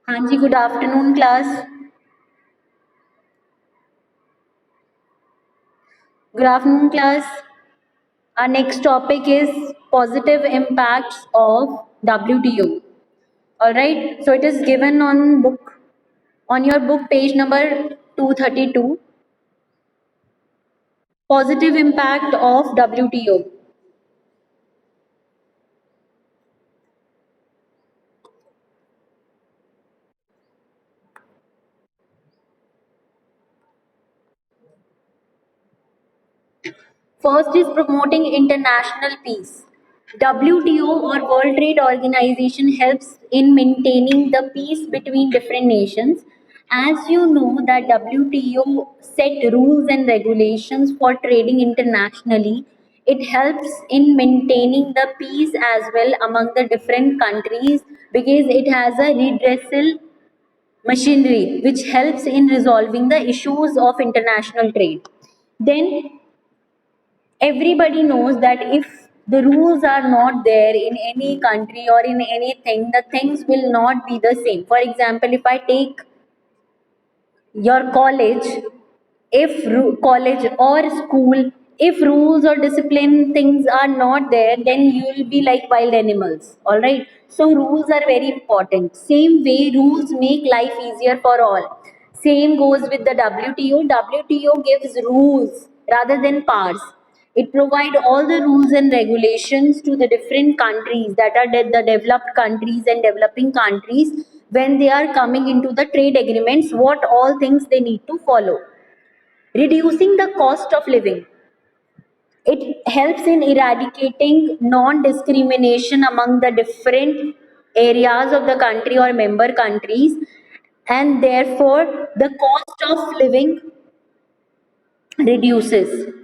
हाँ जी, good afternoon, class. Good afternoon, class. Our next topic is positive impacts of WTO. All right. So it is given on your book page number 232. Positive impact of WTO. First is promoting international peace. WTO or World Trade Organization helps in maintaining the peace between different nations. As you know that WTO set rules and regulations for trading internationally. It helps in maintaining the peace as well among the different countries because it has a redressal machinery which helps in resolving the issues of international trade. Then everybody knows that if the rules are not there in any country or in anything, the things will not be the same. For example, if I take your college, if college or school, if rules or discipline things are not there, then you will be like wild animals. All right, so rules are very important. Same way, rules make life easier for all. Same goes with the WTO gives rules rather than powers. It provides all the rules and regulations to the different countries, that are the developed countries and developing countries, when they are coming into the trade agreements, what all things they need to follow. Reducing the cost of living. It helps in eradicating non-discrimination among the different areas of the country or member countries, and therefore the cost of living reduces.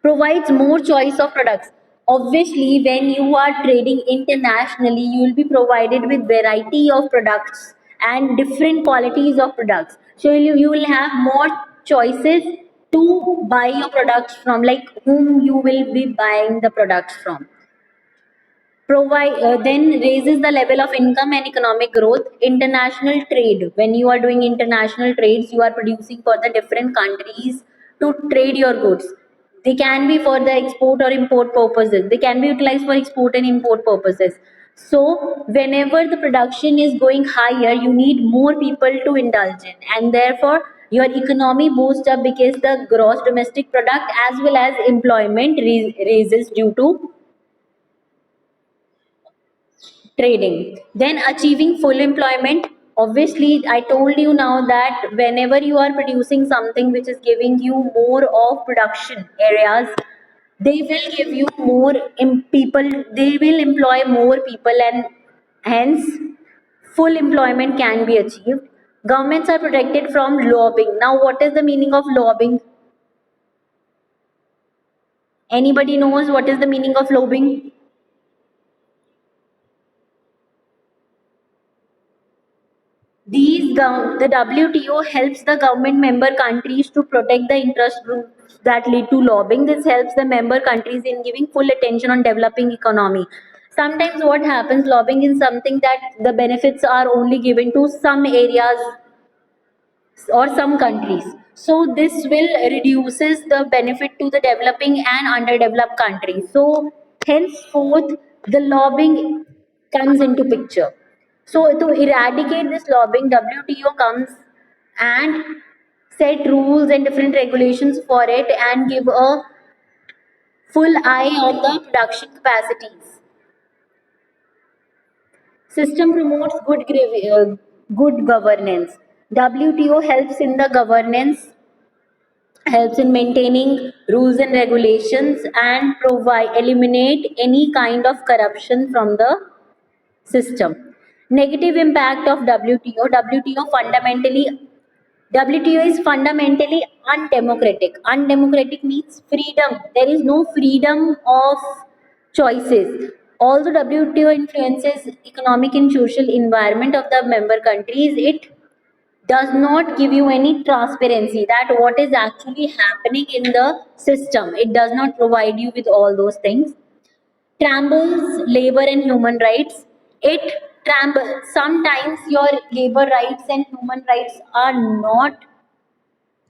Provides more choice of products. Obviously, when you are trading internationally, you will be provided with variety of products and different qualities of products. So you will have more choices to buy your products from, like whom you will be buying the products from. Provide then raises the level of income and economic growth. International trade, when you are doing international trades, you are producing for the different countries to trade your goods. They can be for the export or import purposes, they can be utilized for export and import purposes. So whenever the production is going higher, you need more people to indulge in, and therefore your economy boosts up because the gross domestic product as well as employment raises due to trading. Then achieving full employment. Obviously, I told you now that whenever you are producing something which is giving you more of production areas, they will give you more people, they will employ more people, and hence full employment can be achieved. Governments are protected from lobbying. Now, what is the meaning of lobbying? Anybody knows what is the meaning of lobbying? The WTO helps the government member countries to protect the interest groups that lead to lobbying. This helps the member countries in giving full attention on developing economy. Sometimes what happens, lobbying is something that the benefits are only given to some areas or some countries. So this will reduces the benefit to the developing and underdeveloped countries. So henceforth the lobbying comes into picture. So to eradicate this lobbying, WTO comes and set rules and different regulations for it and give a full eye on the production capacities. System promotes good governance. WTO helps in the governance, helps in maintaining rules and regulations, and provide eliminate any kind of corruption from the system. Negative impact of WTO. WTO is fundamentally undemocratic. Undemocratic means freedom. There is no freedom of choices. Although WTO influences economic and social environment of the member countries, it does not give you any transparency that what is actually happening in the system. It does not provide you with all those things. Tramples labor and human rights. It trample. Sometimes your labor rights and human rights are not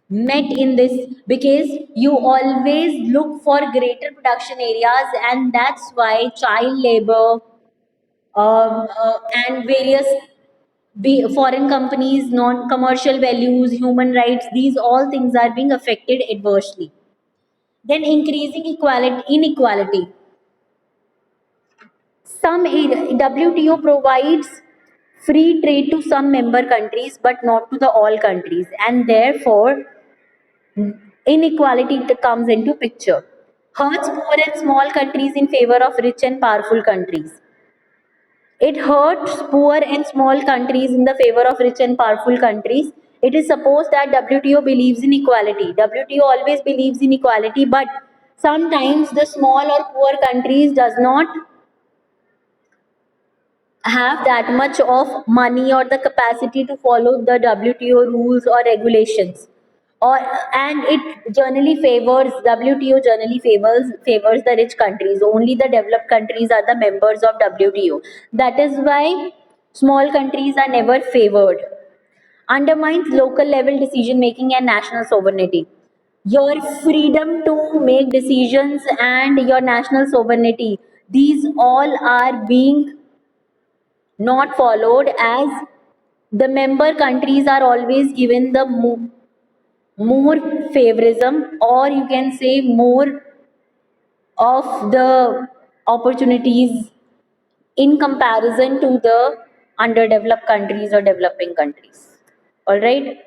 met in this, because you always look for greater production areas, and that's why child labor, and various foreign companies, non-commercial values, human rights, these all things are being affected adversely. Then increasing inequality. WTO provides free trade to some member countries but not to the all countries, and therefore inequality comes into picture. Hurts poor and small countries in favor of rich and powerful countries. It hurts poor and small countries in the favor of rich and powerful countries. It is supposed that WTO believes in equality. WTO always believes in equality, but sometimes the small or poor countries does not have that much of money or the capacity to follow the WTO rules or regulations. Or and it generally favors WTO generally favors the rich countries. Only the developed countries are the members of WTO. That is why small countries are never favored. Undermines local level decision making and national sovereignty. Your freedom to make decisions and your national sovereignty, these all are being not followed, as the member countries are always given the more favorism, or you can say more of the opportunities in comparison to the underdeveloped countries or developing countries. All right.